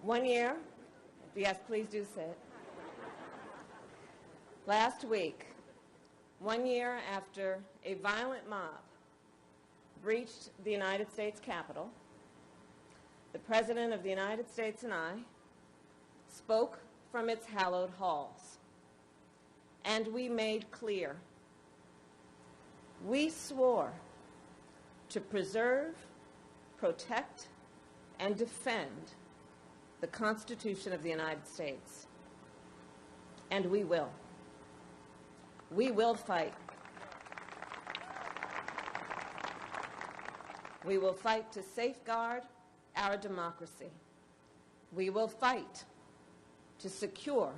1 year, yes, please do sit. Last week, 1 year after a violent mob breached the United States Capitol, the President of the United States and I spoke from its hallowed halls, and we made clear, we swore to preserve, protect, and defend the Constitution of the United States. And we will. We will fight. We will fight to safeguard our democracy. We will fight to secure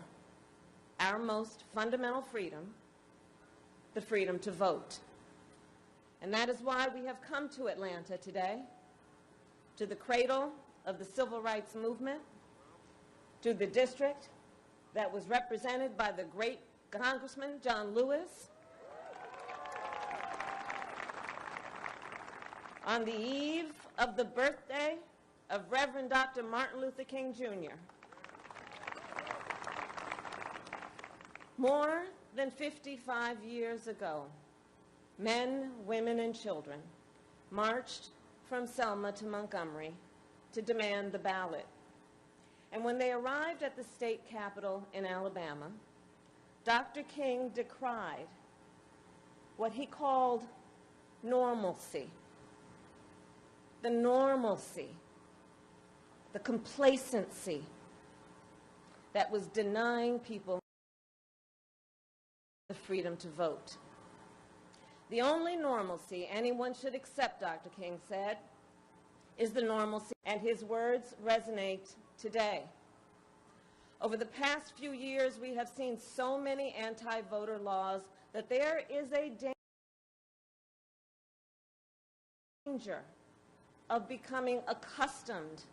our most fundamental freedom, the freedom to vote. And that is why we have come to Atlanta today, to the cradle of the civil rights movement, to the district that was represented by the great Congressman John Lewis, on the eve of the birthday of Reverend Dr. Martin Luther King, Jr. More than 55 years ago, men, women, and children marched from Selma to Montgomery to demand the ballot. And when they arrived at the state capitol in Alabama, Dr. King decried what he called normalcy. The normalcy, the complacency that was denying people the freedom to vote. The only normalcy anyone should accept, Dr. King said, is the normalcy, and his words resonate today. Over the past few years, we have seen so many anti-voter laws that there is a danger of becoming accustomed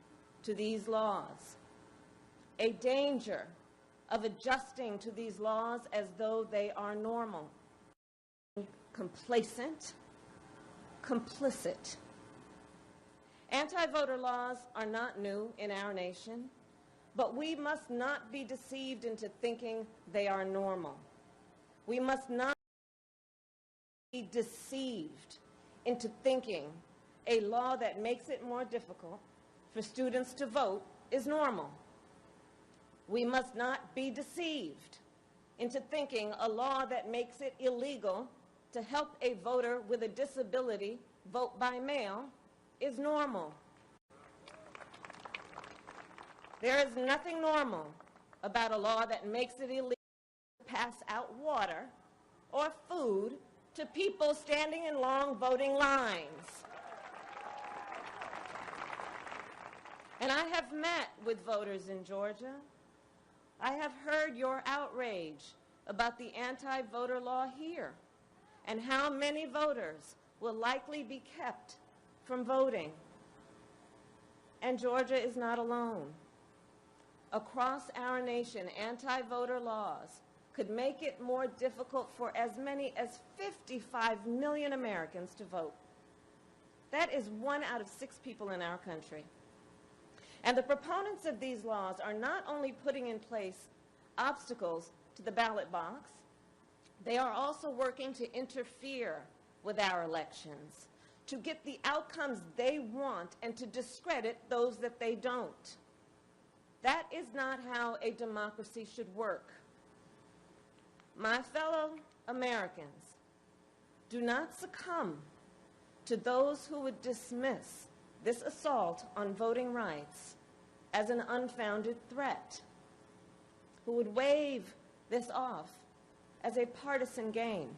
to these laws, a danger of adjusting to these laws as though they are normal. Complacent, complicit. Anti-voter laws are not new in our nation, but we must not be deceived into thinking they are normal. We must not be deceived into thinking a law that makes it more difficult for students to vote is normal. We must not be deceived into thinking a law that makes it illegal to help a voter with a disability vote by mail is normal. There is nothing normal about a law that makes it illegal to pass out water or food to people standing in long voting lines. And I have met with voters in Georgia. I have heard your outrage about the anti-voter law here and how many voters will likely be kept from voting. And Georgia is not alone. Across our nation, anti-voter laws could make it more difficult for as many as 55 million Americans to vote. That is 1 out of 6 people in our country. And the proponents of these laws are not only putting in place obstacles to the ballot box, they are also working to interfere with our elections, to get the outcomes they want and to discredit those that they don't. That is not how a democracy should work. My fellow Americans, do not succumb to those who would dismiss this assault on voting rights as an unfounded threat, who would wave this off as a partisan game.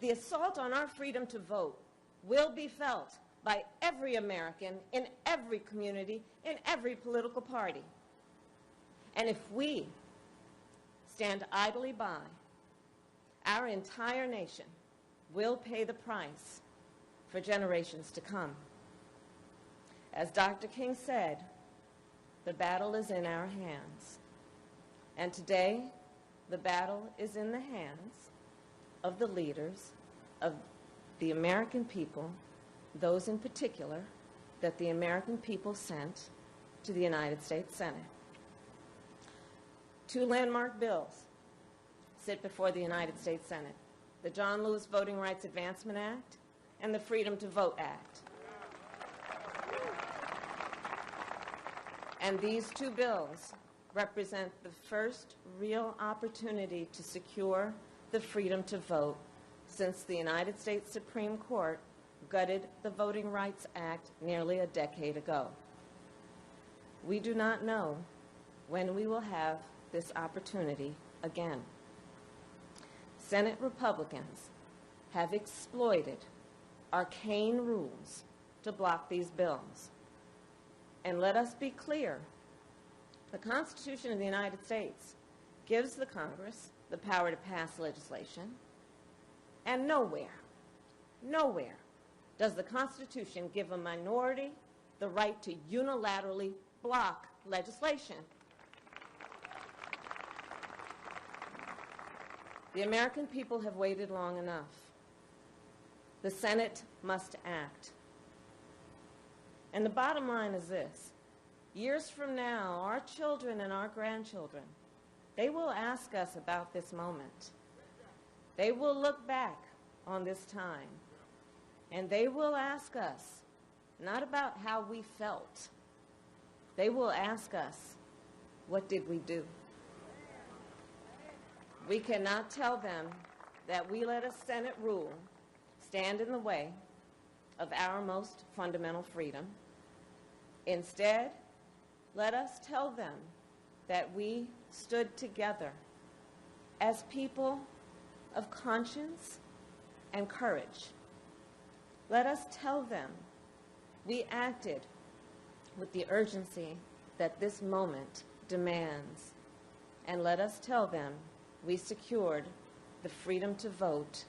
The assault on our freedom to vote will be felt by every American in every community, in every political party. And if we stand idly by, our entire nation will pay the price for generations to come. As Dr. King said, the battle is in our hands. And today, the battle is in the hands of the leaders of the American people, those in particular that the American people sent to the United States Senate. Two landmark bills sit before the United States Senate: the John Lewis Voting Rights Advancement Act and the Freedom to Vote Act. And these two bills represent the first real opportunity to secure the freedom to vote since the United States Supreme Court gutted the Voting Rights Act nearly a decade ago. We do not know when we will have this opportunity again. Senate Republicans have exploited arcane rules to block these bills. And let us be clear, the Constitution of the United States gives the Congress the power to pass legislation, and nowhere does the Constitution give a minority the right to unilaterally block legislation. The American people have waited long enough. The Senate must act. And the bottom line is this: years from now, our children and our grandchildren, they will ask us about this moment. They will look back on this time, and they will ask us not about how we felt. They will ask us, what did we do? We cannot tell them that we let a Senate rule stand in the way of our most fundamental freedom. Instead, let us tell them that we stood together as people of conscience and courage. Let us tell them we acted with the urgency that this moment demands. And let us tell them we secured the freedom to vote,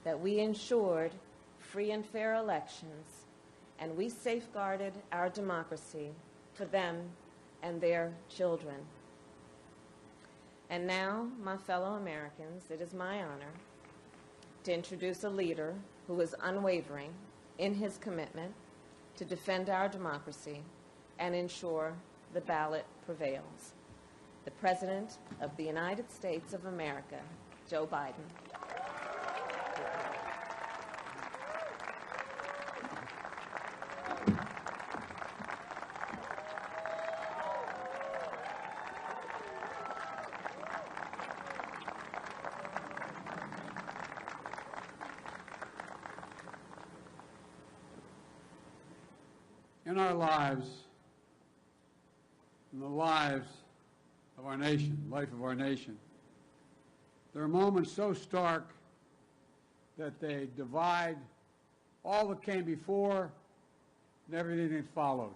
that we ensured free and fair elections, and we safeguarded our democracy for them and their children. And now, my fellow Americans, it is my honor to introduce a leader who is unwavering in his commitment to defend our democracy and ensure the ballot prevails. The President of the United States of America, Joe Biden. In our lives, in the lives of our nation, life of our nation, there are moments so stark that they divide all that came before and everything that followed.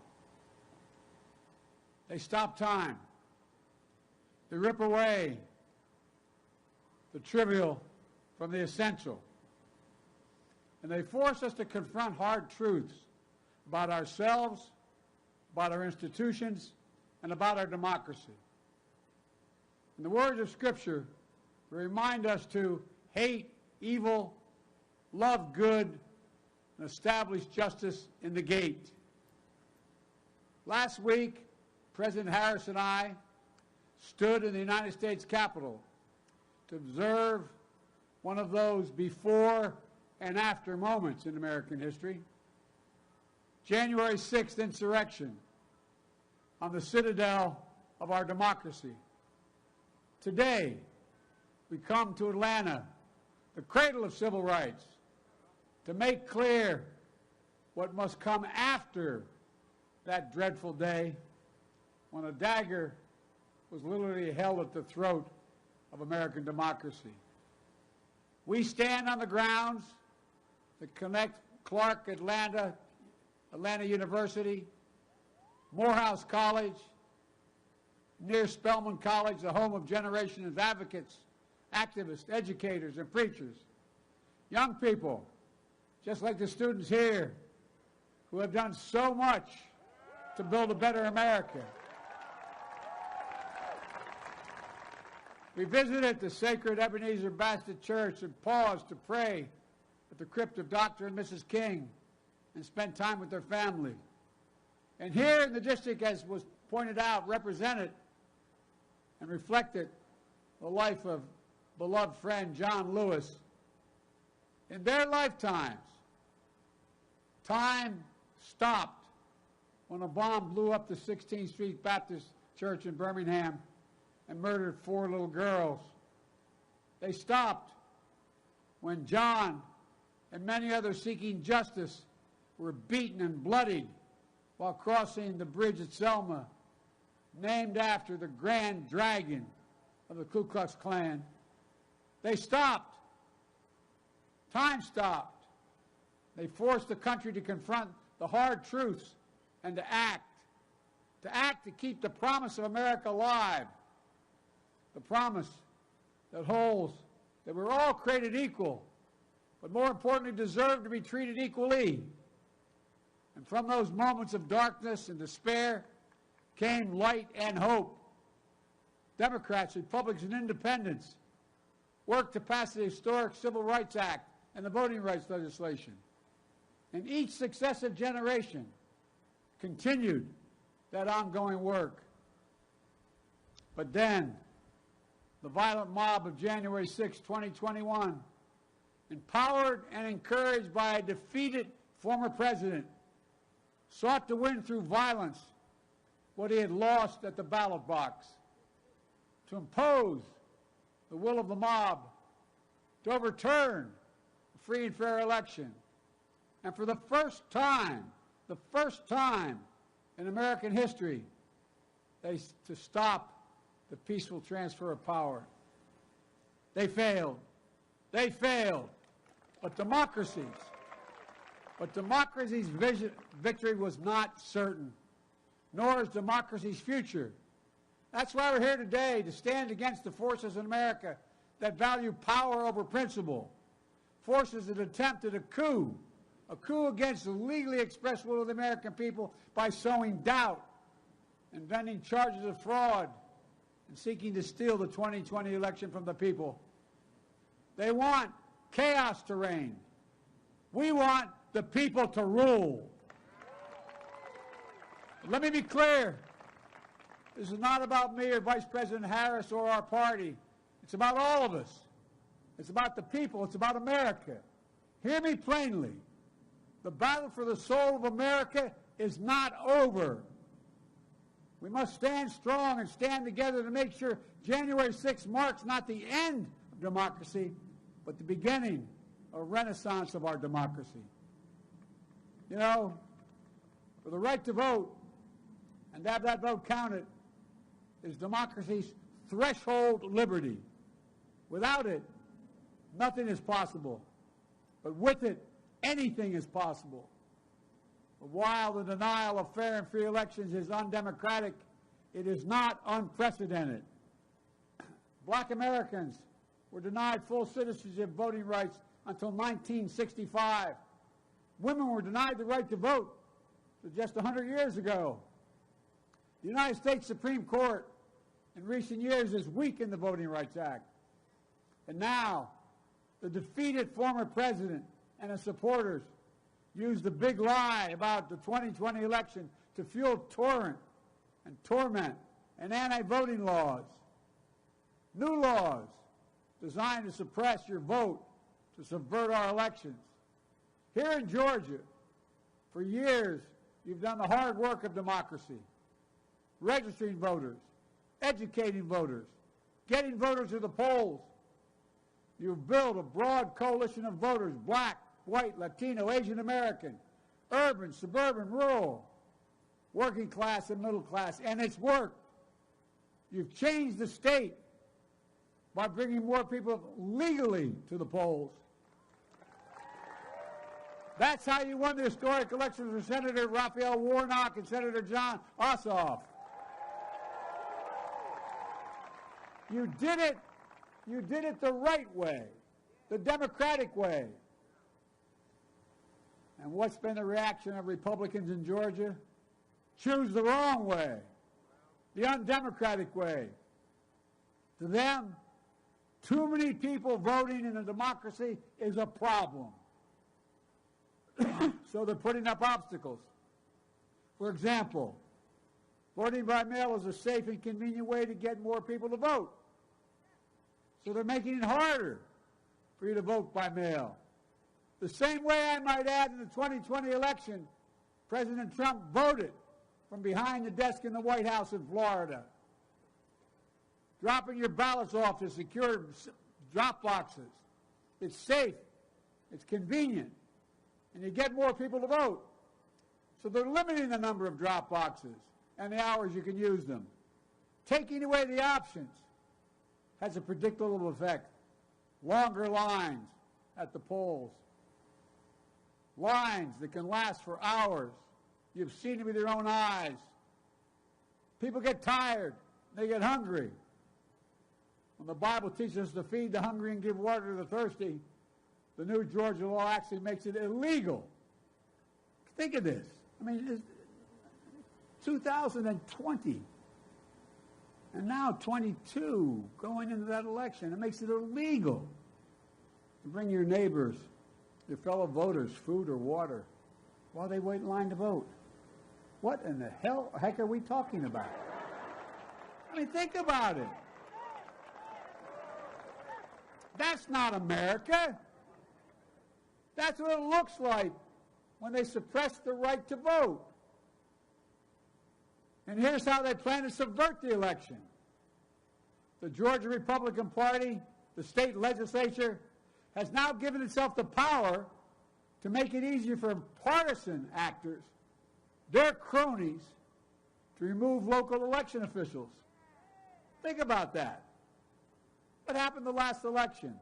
They stop time. They rip away the trivial from the essential. And they force us to confront hard truths about ourselves, about our institutions, and about our democracy. And the words of Scripture remind us to hate evil, love good, and establish justice in the gate. Last week, President Harris and I stood in the United States Capitol to observe one of those before and after moments in American history. January 6th insurrection on the citadel of our democracy. Today, we come to Atlanta, the cradle of civil rights, to make clear what must come after that dreadful day when a dagger was literally held at the throat of American democracy. We stand on the grounds that connect Clark, Atlanta University, Morehouse College, near Spelman College, the home of generations of advocates, activists, educators, and preachers. Young people, just like the students here, who have done so much to build a better America. We visited the sacred Ebenezer Baptist Church and paused to pray at the crypt of Dr. and Mrs. King and spent time with their family. And here in the district, as was pointed out, represented and reflected the life of beloved friend John Lewis. In their lifetimes, time stopped when a bomb blew up the 16th Street Baptist Church in Birmingham and murdered 4 little girls. They stopped when John and many others seeking justice were beaten and bloodied while crossing the bridge at Selma, named after the Grand Dragon of the Ku Klux Klan. They stopped. Time stopped. They forced the country to confront the hard truths and to act to keep the promise of America alive, the promise that holds that we're all created equal, but more importantly, deserve to be treated equally. And from those moments of darkness and despair came light and hope. Democrats, Republicans, and Independents worked to pass the historic Civil Rights Act and the voting rights legislation. And each successive generation continued that ongoing work. But then, the violent mob of January 6, 2021, empowered and encouraged by a defeated former president, sought to win through violence what he had lost at the ballot box, to impose the will of the mob, to overturn a free and fair election, and for the first time in American history, to stop the peaceful transfer of power. They failed. They failed. But democracy's victory was not certain, nor is democracy's future. That's why we're here today, to stand against the forces in America that value power over principle, forces that attempted a coup against the legally expressed will of the American people by sowing doubt, inventing charges of fraud, and seeking to steal the 2020 election from the people. They want chaos to reign. We want the people to rule. But let me be clear. This is not about me or Vice President Harris or our party. It's about all of us. It's about the people. It's about America. Hear me plainly. The battle for the soul of America is not over. We must stand strong and stand together to make sure January 6th marks not the end of democracy, but the beginning of a renaissance of our democracy. You know, for the right to vote and to have that vote counted is democracy's threshold liberty. Without it, nothing is possible. But with it, anything is possible. But while the denial of fair and free elections is undemocratic, it is not unprecedented. Black Americans were denied full citizenship voting rights until 1965. Women were denied the right to vote just 100 years ago. The United States Supreme Court in recent years has weakened the Voting Rights Act. And now, the defeated former president and his supporters use the big lie about the 2020 election to fuel torrent and torment and anti-voting laws. New laws designed to suppress your vote, to subvert our elections. Here in Georgia, for years, you've done the hard work of democracy, registering voters, educating voters, getting voters to the polls. You've built a broad coalition of voters, black, white, Latino, Asian American, urban, suburban, rural, working class and middle class, and it's worked. You've changed the state by bringing more people legally to the polls. That's how you won the historic elections for Senator Raphael Warnock and Senator John Ossoff. You did it the right way, the democratic way. And what's been the reaction of Republicans in Georgia? Choose the wrong way, the undemocratic way. To them, too many people voting in a democracy is a problem. So they're putting up obstacles. For example, voting by mail is a safe and convenient way to get more people to vote. So they're making it harder for you to vote by mail. The same way, I might add, in the 2020 election, President Trump voted from behind the desk in the White House in Florida, dropping your ballots off to secure drop boxes. It's safe, it's convenient, and you get more people to vote. So they're limiting the number of drop boxes and the hours you can use them. Taking away the options has a predictable effect. Longer lines at the polls. Lines that can last for hours. You've seen it with your own eyes. People get tired. They get hungry. When the Bible teaches us to feed the hungry and give water to the thirsty, the new Georgia law actually makes it illegal. Think of this. I mean, it's 2020, and now 22 going into that election. It makes it illegal to bring your neighbors, your fellow voters, food or water while they wait in line to vote. What in the heck are we talking about? I mean, think about it. That's not America. That's what it looks like when they suppress the right to vote. And here's how they plan to subvert the election. The Georgia Republican Party, the state legislature, has now given itself the power to make it easier for partisan actors, their cronies, to remove local election officials. Think about that. What happened the last election?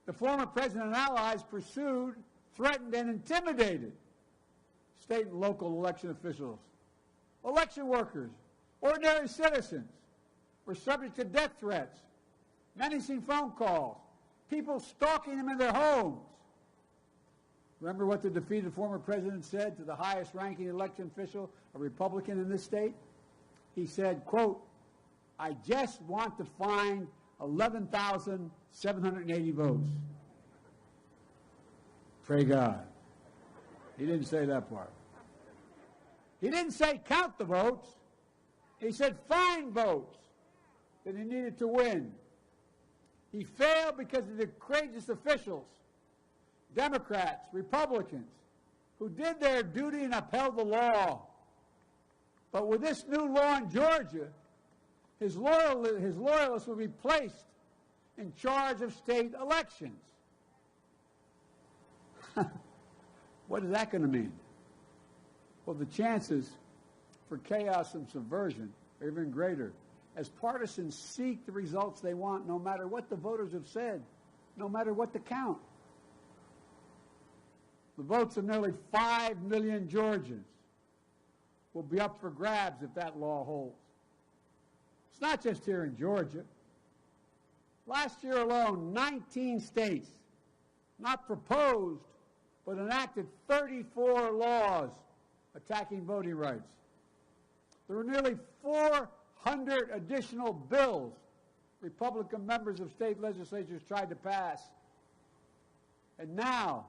The former president and allies pursued, threatened, and intimidated state and local election officials. Election workers, ordinary citizens, were subject to death threats, menacing phone calls, people stalking them in their homes. Remember what the defeated former president said to the highest-ranking election official, a Republican in this state? He said, quote, "I just want to find 11,780 votes." Pray God. He didn't say that part. He didn't say count the votes. He said find votes that he needed to win. He failed because of the courageous officials, Democrats, Republicans, who did their duty and upheld the law. But with this new law in Georgia, his loyalists will be placed in charge of state elections. What is that going to mean? Well, the chances for chaos and subversion are even greater, as partisans seek the results they want no matter what the voters have said, no matter what the count. The votes of nearly 5 million Georgians will be up for grabs if that law holds. It's not just here in Georgia. Last year alone, 19 states not proposed but enacted 34 laws attacking voting rights. There were nearly 400 additional bills Republican members of state legislatures tried to pass. And now,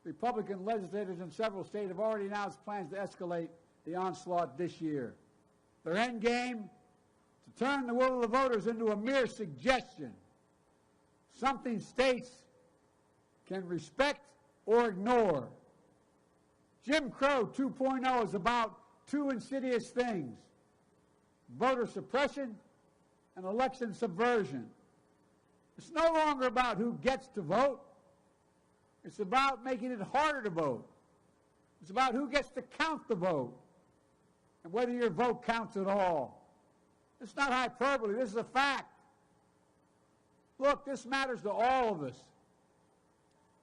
Republican legislators in several states have already announced plans to escalate the onslaught this year. Their end game? To turn the will of the voters into a mere suggestion, something states can respect or ignore. Jim Crow 2.0 is about two insidious things: voter suppression and election subversion. It's no longer about who gets to vote. It's about making it harder to vote. It's about who gets to count the vote and whether your vote counts at all. It's not hyperbole. This is a fact. Look, this matters to all of us.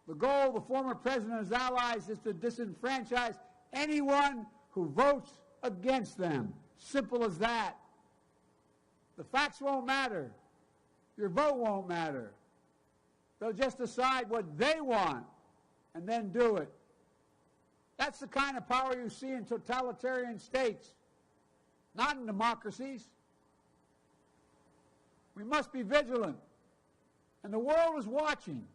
The goal of the former president and his allies is to disenfranchise anyone who votes against them. Simple as that. The facts won't matter. Your vote won't matter. They'll just decide what they want and then do it. That's the kind of power you see in totalitarian states, not in democracies. We must be vigilant, and the world is watching.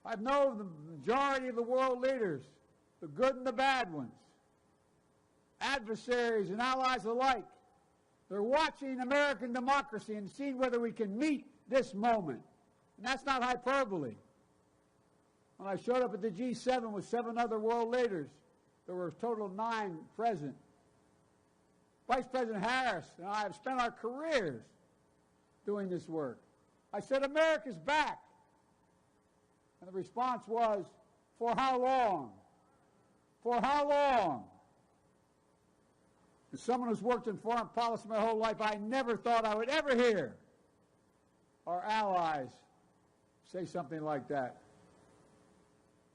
I know the majority of the world leaders, the good and the bad ones, adversaries and allies alike. They're watching American democracy and seeing whether we can meet this moment. And that's not hyperbole. When I showed up at the G7 with 7 other world leaders, there were a total of 9 present. Vice President Harris and I have spent our careers doing this work. I said, America's back. And the response was, for how long? For how long? As someone who's worked in foreign policy my whole life, I never thought I would ever hear our allies say something like that.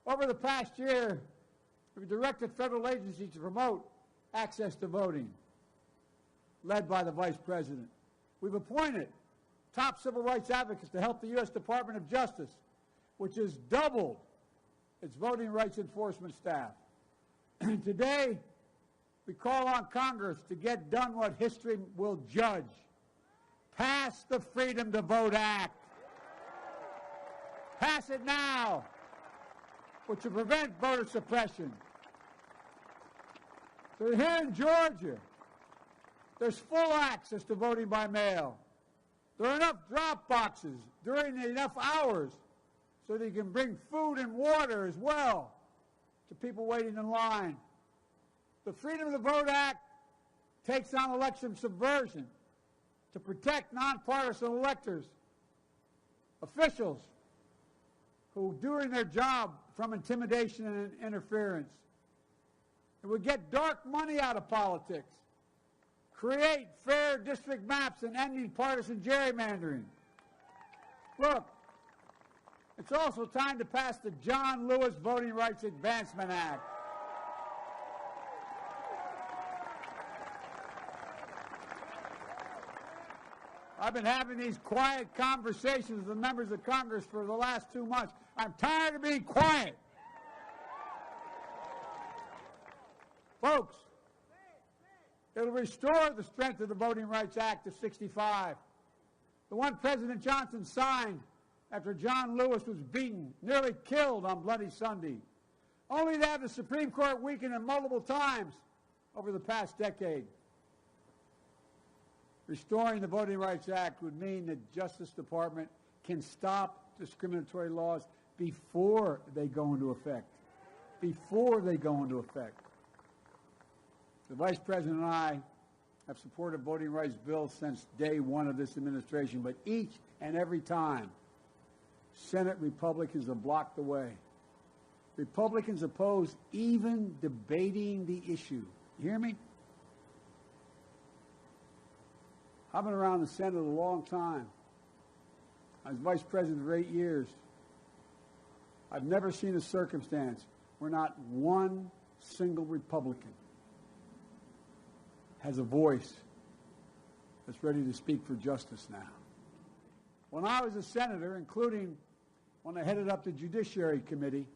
Over the past year, we've directed federal agencies to promote access to voting, led by the Vice President. We've appointed top civil rights advocates to help the U.S. Department of Justice, which has doubled its voting rights enforcement staff. Today, we call on Congress to get done what history will judge. Pass the Freedom to Vote Act. Pass it now, which will prevent voter suppression. So here in Georgia, there's full access to voting by mail. There are enough drop boxes during enough hours so that you can bring food and water as well to people waiting in line. The Freedom to Vote Act takes on election subversion to protect nonpartisan electors, officials who are doing their job from intimidation and interference. It would get dark money out of politics, create fair district maps and ending partisan gerrymandering. Look, it's also time to pass the John Lewis Voting Rights Advancement Act. I've been having these quiet conversations with members of Congress for the last 2 months. I'm tired of being quiet. Folks, it'll restore the strength of the Voting Rights Act of '65, the one President Johnson signed after John Lewis was beaten, nearly killed on Bloody Sunday, only to have the Supreme Court weaken it multiple times over the past decade. Restoring the Voting Rights Act would mean the Justice Department can stop discriminatory laws before they go into effect. Before they go into effect. The Vice President and I have supported voting rights bills since day one of this administration, but each and every time, Senate Republicans have blocked the way. Republicans oppose even debating the issue. You hear me? I've been around the Senate a long time. I was Vice President for 8 years. I've never seen a circumstance where not one single Republican has a voice that's ready to speak for justice now. When I was a senator, including when I headed up the Judiciary Committee,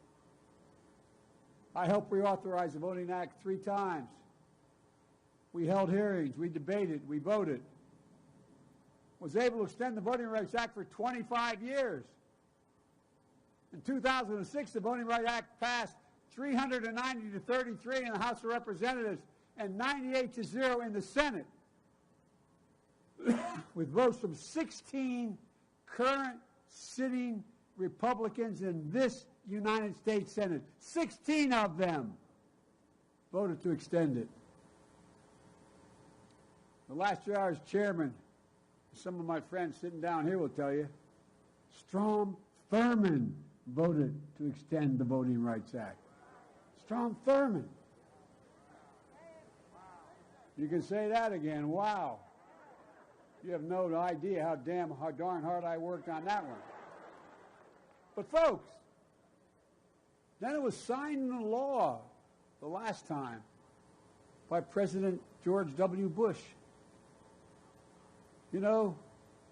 I helped reauthorize the Voting Act 3 times. We held hearings, we debated, we voted. Was able to extend the Voting Rights Act for 25 years. In 2006, the Voting Rights Act passed 390 to 33 in the House of Representatives and 98 to 0 in the Senate, with votes from 16 current sitting Republicans in this United States Senate. 16 of them voted to extend it. The last year I was chairman, some of my friends sitting down here will tell you, Strom Thurmond voted to extend the Voting Rights Act. Strom Thurmond. You can say that again. Wow. You have no idea how darn hard I worked on that one. But folks, then it was signed into law the last time by President George W. Bush. You know,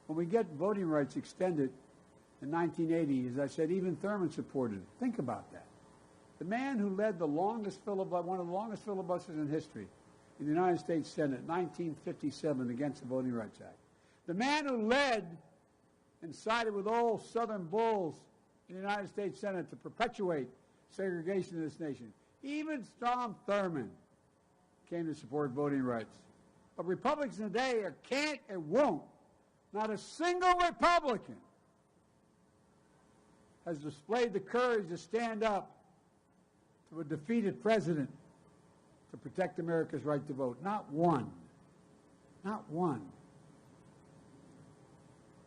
when we get voting rights extended in 1980, as I said, even Thurmond supported it. Think about that. The man who led the longest one of the longest filibusters in history in the United States Senate, 1957, against the Voting Rights Act. The man who led and sided with old Southern bulls in the United States Senate to perpetuate segregation in this nation. Even Strom Thurmond came to support voting rights. But Republicans today can't and won't. Not a single Republican has displayed the courage to stand up to a defeated president to protect America's right to vote. Not one. Not one.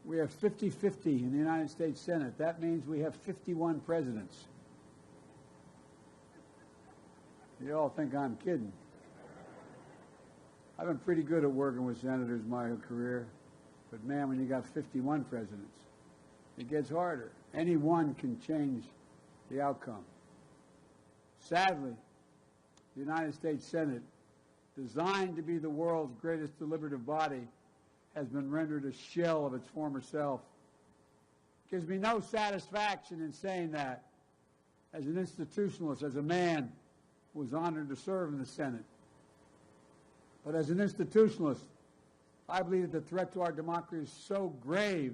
We have 50-50 in the United States Senate. That means we have 51 presidents. You all think I'm kidding. I've been pretty good at working with senators my whole career, but man, when you got 51 presidents, it gets harder. Any one can change the outcome. Sadly, the United States Senate, designed to be the world's greatest deliberative body, has been rendered a shell of its former self. It gives me no satisfaction in saying that as an institutionalist, as a man who was honored to serve in the Senate. But as an institutionalist, I believe that the threat to our democracy is so grave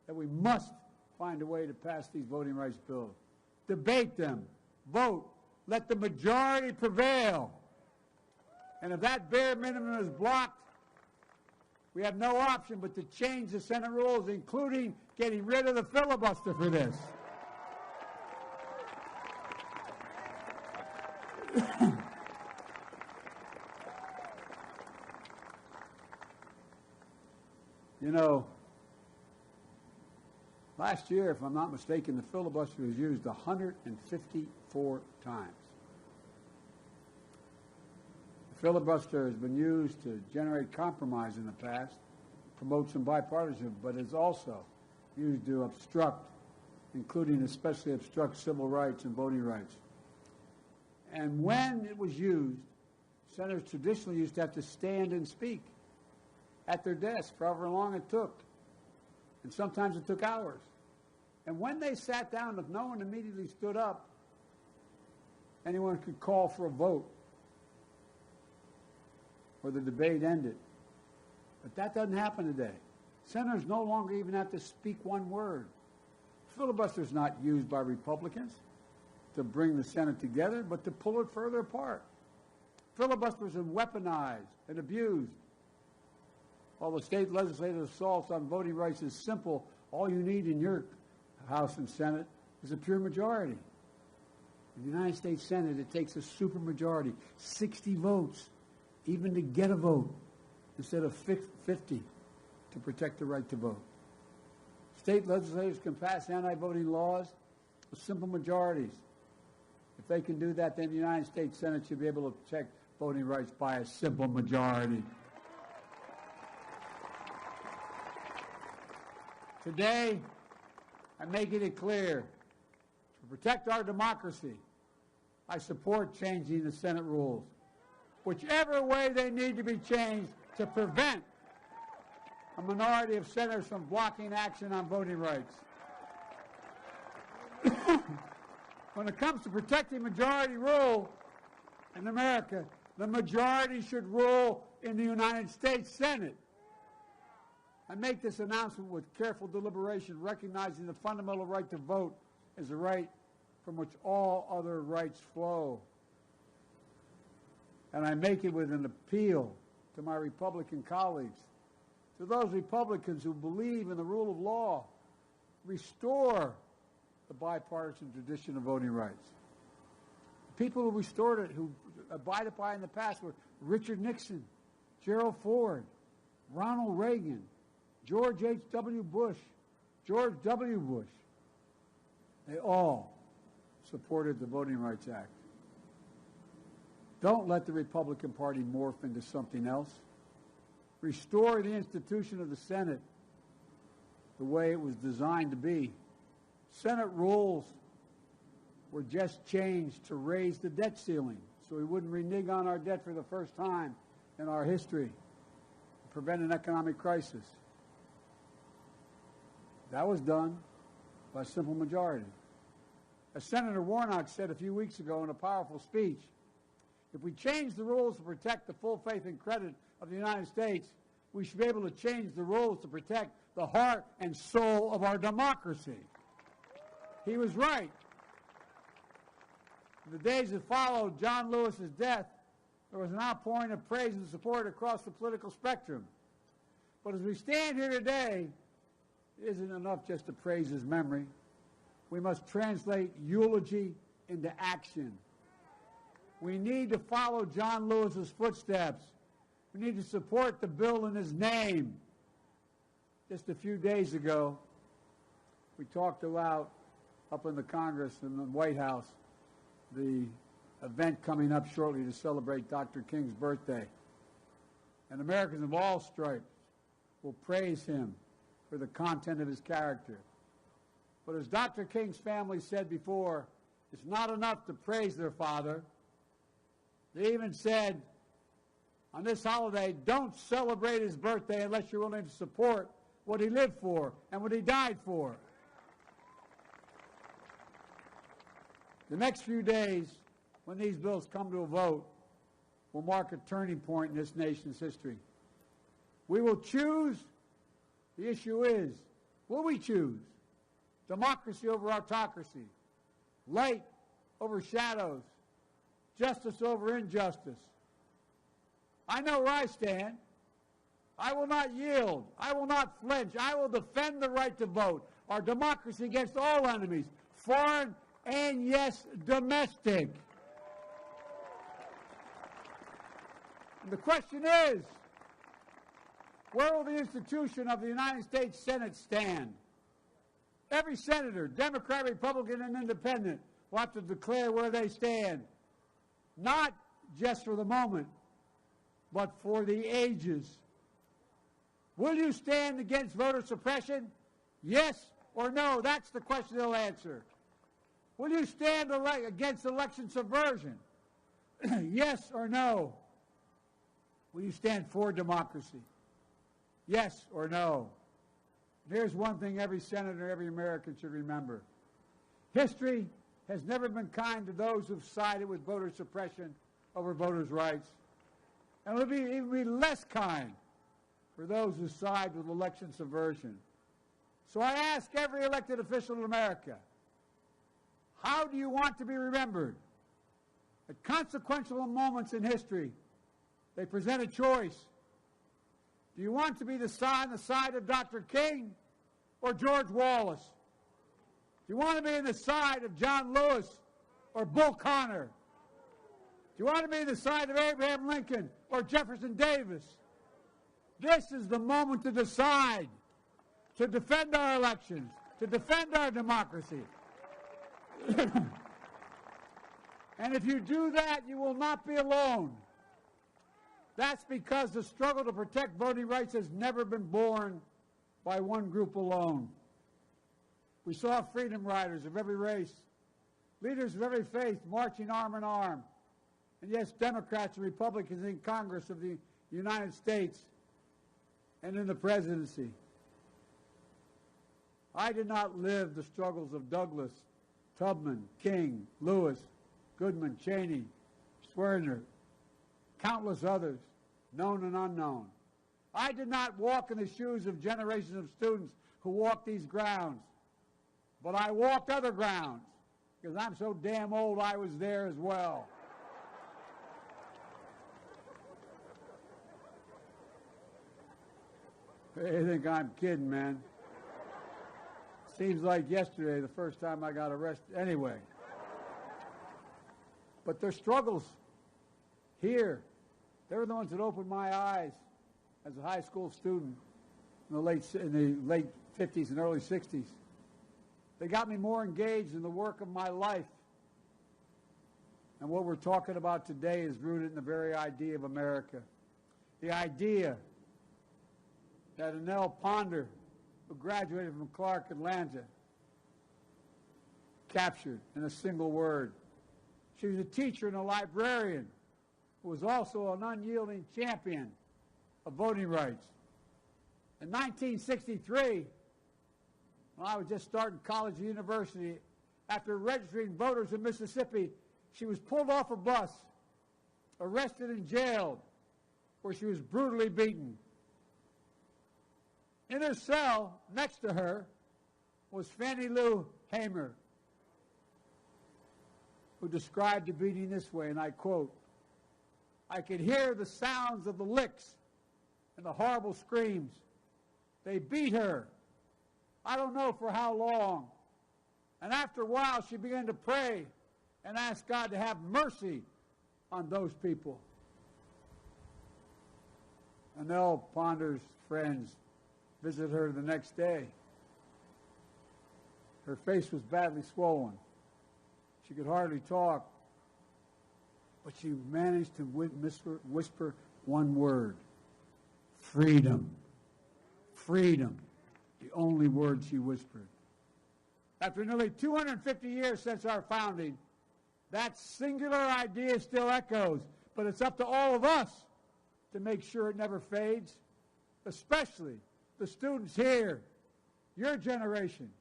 that we must find a way to pass these voting rights bills. Debate them, vote, let the majority prevail. And if that bare minimum is blocked, we have no option but to change the Senate rules, including getting rid of the filibuster for this. You know, last year, if I'm not mistaken, the filibuster was used 154 times. The filibuster has been used to generate compromise in the past, promote some bipartisanship, but it's also used to obstruct, including especially obstruct civil rights and voting rights. And when it was used, senators traditionally used to have to stand and speak at their desk for however long it took. And sometimes it took hours. And when they sat down, if no one immediately stood up, anyone could call for a vote or the debate ended. But that doesn't happen today. Senators no longer even have to speak one word. Filibuster is not used by Republicans to bring the Senate together, but to pull it further apart. Filibusters are weaponized and abused. While the state legislative assaults on voting rights is simple, all you need in your House and Senate is a pure majority. In the United States Senate, it takes a supermajority, 60 votes, even to get a vote, instead of 50 to protect the right to vote. State legislators can pass anti-voting laws with simple majorities. If they can do that, then the United States Senate should be able to protect voting rights by a simple majority. Today, I'm making it clear, to protect our democracy, I support changing the Senate rules, whichever way they need to be changed to prevent a minority of senators from blocking action on voting rights. When it comes to protecting majority rule in America, the majority should rule in the United States Senate. I make this announcement with careful deliberation, recognizing the fundamental right to vote is a right from which all other rights flow. And I make it with an appeal to my Republican colleagues, to those Republicans who believe in the rule of law, restore the bipartisan tradition of voting rights. People who restored it, who abided by it in the past were Richard Nixon, Gerald Ford, Ronald Reagan, George H.W. Bush, George W. Bush. They all supported the Voting Rights Act. Don't let the Republican Party morph into something else. Restore the institution of the Senate the way it was designed to be. Senate rules were just changed to raise the debt ceiling so we wouldn't renege on our debt for the first time in our history, prevent an economic crisis. That was done by a simple majority. As Senator Warnock said a few weeks ago in a powerful speech, if we change the rules to protect the full faith and credit of the United States, we should be able to change the rules to protect the heart and soul of our democracy. He was right. In the days that followed John Lewis's death, there was an outpouring of praise and support across the political spectrum. But as we stand here today, it isn't enough just to praise his memory. We must translate eulogy into action. We need to follow John Lewis's footsteps. We need to support the bill in his name. Just a few days ago, we talked about, up in the Congress and the White House, the event coming up shortly to celebrate Dr. King's birthday. And Americans of all stripes will praise him for the content of his character. But as Dr. King's family said before, it's not enough to praise their father. They even said, on this holiday, don't celebrate his birthday unless you're willing to support what he lived for and what he died for. The next few days, when these bills come to a vote, will mark a turning point in this nation's history. We will choose. The issue is, will we choose democracy over autocracy, light over shadows, justice over injustice? I know where I stand. I will not yield. I will not flinch. I will defend the right to vote, our democracy against all enemies, foreign and, yes, domestic. And the question is, where will the institution of the United States Senate stand? Every senator, Democrat, Republican, and Independent, will have to declare where they stand, not just for the moment, but for the ages. Will you stand against voter suppression? Yes or no? That's the question they'll answer. Will you stand against election subversion? Yes or no? Will you stand for democracy? Yes or no? Here's one thing every senator, every American should remember. History has never been kind to those who've sided with voter suppression over voters' rights. And it will even be less kind for those who side with election subversion. So I ask every elected official in America, how do you want to be remembered? At consequential moments in history, they present a choice. Do you want to be on the side of Dr. King or George Wallace? Do you want to be on the side of John Lewis or Bull Connor? Do you want to be on the side of Abraham Lincoln or Jefferson Davis? This is the moment to decide, to defend our elections, to defend our democracy. And if you do that, you will not be alone. That's because the struggle to protect voting rights has never been borne by one group alone. We saw freedom riders of every race, leaders of every faith marching arm in arm, and yes, Democrats and Republicans in Congress of the United States and in the presidency. I did not live the struggles of Douglas, Tubman, King, Lewis, Goodman, Cheney, Swerner, countless others, known and unknown. I did not walk in the shoes of generations of students who walked these grounds, but I walked other grounds because I'm so damn old I was there as well. They think I'm kidding, man. Seems like yesterday, the first time I got arrested. Anyway. But their struggles here, they were the ones that opened my eyes as a high school student in the late 50s and early 60s. They got me more engaged in the work of my life. And what we're talking about today is rooted in the very idea of America. The idea that Annelle Ponder, who graduated from Clark Atlanta, captured in a single word. She was a teacher and a librarian who was also an unyielding champion of voting rights. In 1963, when I was just starting college or university, after registering voters in Mississippi, she was pulled off a bus, arrested and jailed, where she was brutally beaten. In her cell, next to her, was Fannie Lou Hamer. who described the beating this way, and I quote, "I could hear the sounds of the licks and the horrible screams. They beat her. I don't know for how long. And after a while, she began to pray and ask God to have mercy on those people." And Nell Ponder's friends visited her the next day. Her face was badly swollen. She could hardly talk. But she managed to whisper one word: freedom. Freedom. The only word she whispered. After nearly 250 years since our founding, that singular idea still echoes, but it's up to all of us to make sure it never fades, especially the students here, your generation,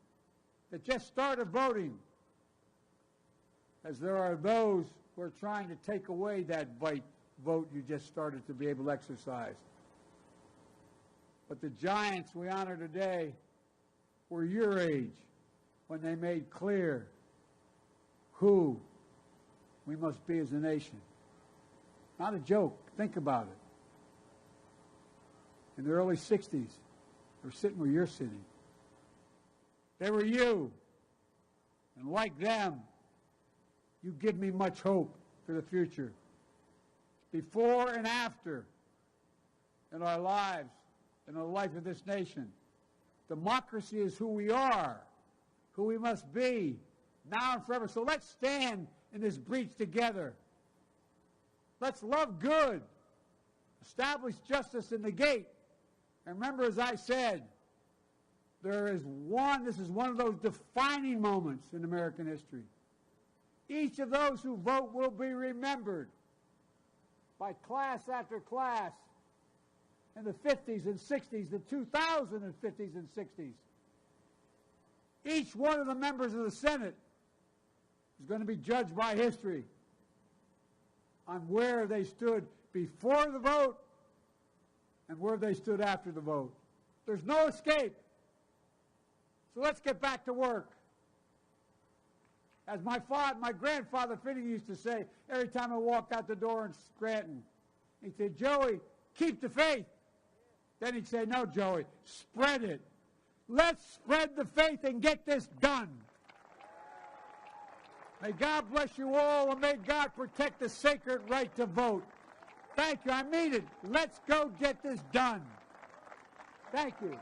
that just started voting, as there are those who are trying to take away that vote you just started to be able to exercise. But the giants we honor today were your age when they made clear who we must be as a nation. Not a joke. Think about it. In the early 60s, they're sitting where you're sitting. They were you. And like them, you give me much hope for the future. Before and after in our lives, in the life of this nation, democracy is who we are, who we must be, now and forever. So let's stand in this breach together. Let's love good, establish justice in the gate. And remember, as I said, this is one of those defining moments in American history. Each of those who vote will be remembered by class after class in the 50s and 60s, the 2050s and 60s. Each one of the members of the Senate is going to be judged by history on where they stood before the vote and where they stood after the vote. There's no escape. So let's get back to work. As my grandfather Finney used to say every time I walked out the door in Scranton, he'd say, "Joey, keep the faith." Then he'd say, "No, Joey, spread it. Let's spread the faith and get this done." May God bless you all, and may God protect the sacred right to vote. Thank you. I mean it. Let's go get this done. Thank you.